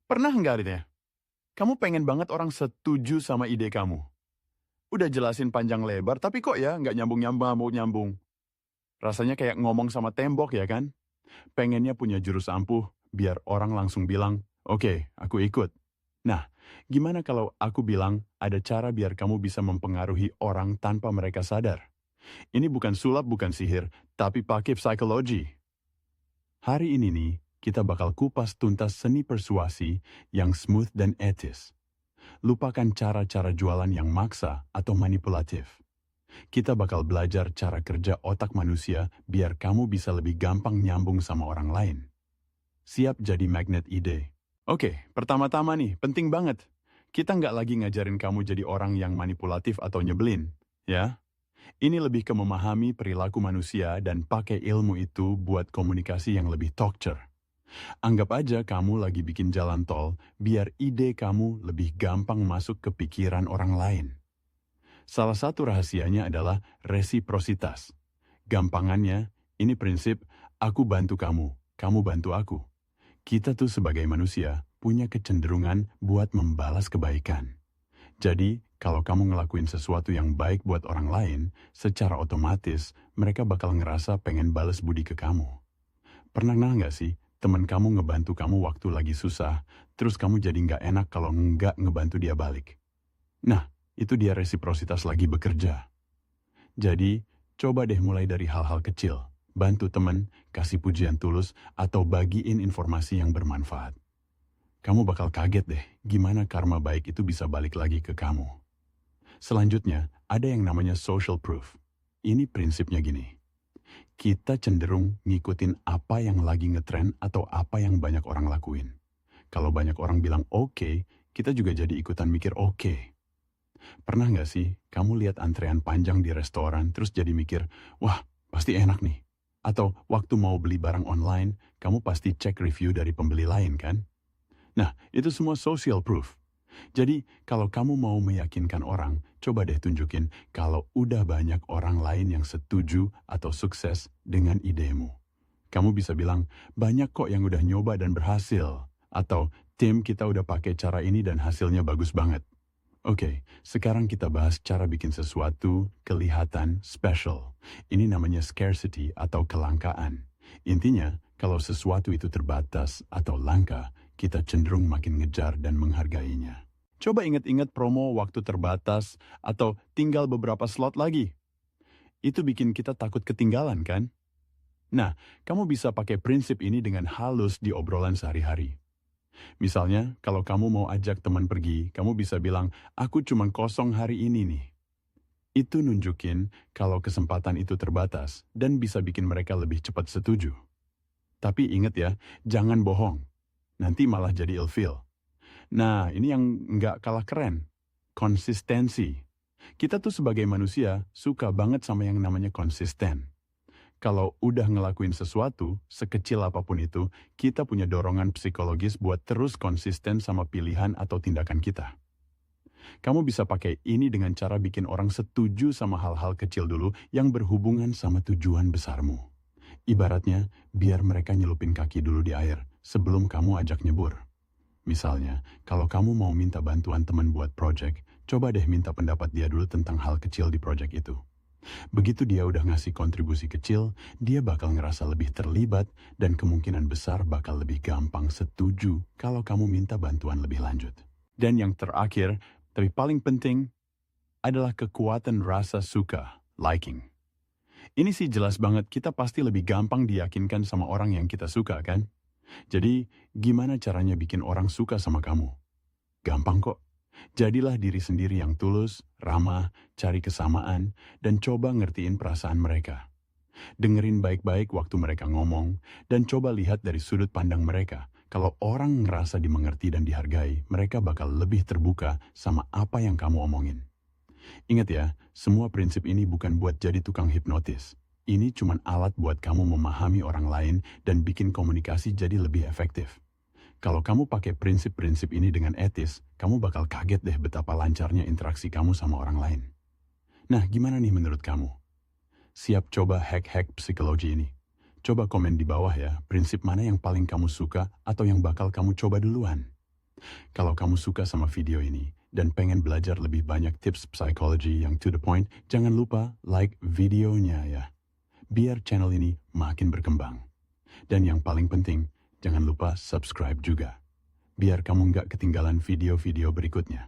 Pernah nggak ya? Kamu pengen banget orang setuju sama ide kamu. Udah jelasin panjang lebar, tapi kok ya nggak nyambung-nyambung. Rasanya kayak ngomong sama tembok ya kan? Pengennya punya jurus ampuh, biar orang langsung bilang, oke, aku ikut. Nah, gimana kalau aku bilang ada cara biar kamu bisa mempengaruhi orang tanpa mereka sadar? Ini bukan sulap, bukan sihir, tapi pakai psikologi. Hari ini nih, kita bakal kupas tuntas seni persuasi yang smooth dan etis. Lupakan cara-cara jualan yang maksa atau manipulatif. Kita bakal belajar cara kerja otak manusia biar kamu bisa lebih gampang nyambung sama orang lain. Siap jadi magnet ide. Oke, pertama-tama nih, penting banget. Kita nggak lagi ngajarin kamu jadi orang yang manipulatif atau nyebelin, ya. Ini lebih ke memahami perilaku manusia dan pakai ilmu itu buat komunikasi yang lebih talker. Anggap aja kamu lagi bikin jalan tol, biar ide kamu lebih gampang masuk ke pikiran orang lain. Salah satu rahasianya adalah resiprositas. Gampangannya, ini prinsip, aku bantu kamu, kamu bantu aku. Kita tuh sebagai manusia, punya kecenderungan buat membalas kebaikan. Jadi, kalau kamu ngelakuin sesuatu yang baik buat orang lain, secara otomatis mereka bakal ngerasa pengen balas budi ke kamu. Pernah nggak sih, teman kamu ngebantu kamu waktu lagi susah, terus kamu jadi nggak enak kalau nggak ngebantu dia balik? Nah, itu dia resiprositas lagi bekerja. Jadi, coba deh mulai dari hal-hal kecil. Bantu teman, kasih pujian tulus, atau bagiin informasi yang bermanfaat. Kamu bakal kaget deh gimana karma baik itu bisa balik lagi ke kamu. Selanjutnya, ada yang namanya social proof. Ini prinsipnya gini. Kita cenderung ngikutin apa yang lagi ngetren atau apa yang banyak orang lakuin. Kalau banyak orang bilang oke, kita juga jadi ikutan mikir oke. Pernah nggak sih kamu lihat antrean panjang di restoran terus jadi mikir, wah pasti enak nih. Atau waktu mau beli barang online, kamu pasti cek review dari pembeli lain kan? Nah, itu semua social proof. Jadi, kalau kamu mau meyakinkan orang, coba deh tunjukin kalau udah banyak orang lain yang setuju atau sukses dengan idemu. Kamu bisa bilang, banyak kok yang udah nyoba dan berhasil. Atau, tim kita udah pakai cara ini dan hasilnya bagus banget. Oke, sekarang kita bahas cara bikin sesuatu kelihatan special. Ini namanya scarcity atau kelangkaan. Intinya, kalau sesuatu itu terbatas atau langka, kita cenderung makin ngejar dan menghargainya. Coba ingat-ingat promo waktu terbatas atau tinggal beberapa slot lagi. Itu bikin kita takut ketinggalan kan? Nah, kamu bisa pakai prinsip ini dengan halus di obrolan sehari-hari. Misalnya, kalau kamu mau ajak teman pergi, kamu bisa bilang, aku cuma kosong hari ini nih. Itu nunjukin kalau kesempatan itu terbatas dan bisa bikin mereka lebih cepat setuju. Tapi ingat ya, jangan bohong. Nanti malah jadi ilfeel. Nah, ini yang nggak kalah keren. Konsistensi. Kita tuh sebagai manusia suka banget sama yang namanya konsisten. Kalau udah ngelakuin sesuatu, sekecil apapun itu, kita punya dorongan psikologis buat terus konsisten sama pilihan atau tindakan kita. Kamu bisa pakai ini dengan cara bikin orang setuju sama hal-hal kecil dulu yang berhubungan sama tujuan besarmu. Ibaratnya, biar mereka nyelupin kaki dulu di air sebelum kamu ajak nyebur. Misalnya, kalau kamu mau minta bantuan teman buat project, coba deh minta pendapat dia dulu tentang hal kecil di project itu. Begitu dia udah ngasih kontribusi kecil, dia bakal ngerasa lebih terlibat dan kemungkinan besar bakal lebih gampang setuju kalau kamu minta bantuan lebih lanjut. Dan yang terakhir, tapi paling penting, adalah kekuatan rasa suka, liking. Ini sih jelas banget kita pasti lebih gampang diyakinkan sama orang yang kita suka kan? Jadi, gimana caranya bikin orang suka sama kamu? Gampang kok. Jadilah diri sendiri yang tulus, ramah, cari kesamaan, dan coba ngertiin perasaan mereka. Dengerin baik-baik waktu mereka ngomong, dan coba lihat dari sudut pandang mereka. Kalau orang ngerasa dimengerti dan dihargai, mereka bakal lebih terbuka sama apa yang kamu omongin. Ingat ya, semua prinsip ini bukan buat jadi tukang hipnotis. Ini cuma alat buat kamu memahami orang lain dan bikin komunikasi jadi lebih efektif. Kalau kamu pakai prinsip-prinsip ini dengan etis, kamu bakal kaget deh betapa lancarnya interaksi kamu sama orang lain. Nah, gimana nih menurut kamu? Siap coba hack-hack psikologi ini? Coba komen di bawah ya, prinsip mana yang paling kamu suka atau yang bakal kamu coba duluan. Kalau kamu suka sama video ini dan pengen belajar lebih banyak tips psikologi yang to the point, jangan lupa like videonya ya. Biar channel ini makin berkembang. Dan yang paling penting, jangan lupa subscribe juga. Biar kamu nggak ketinggalan video-video berikutnya.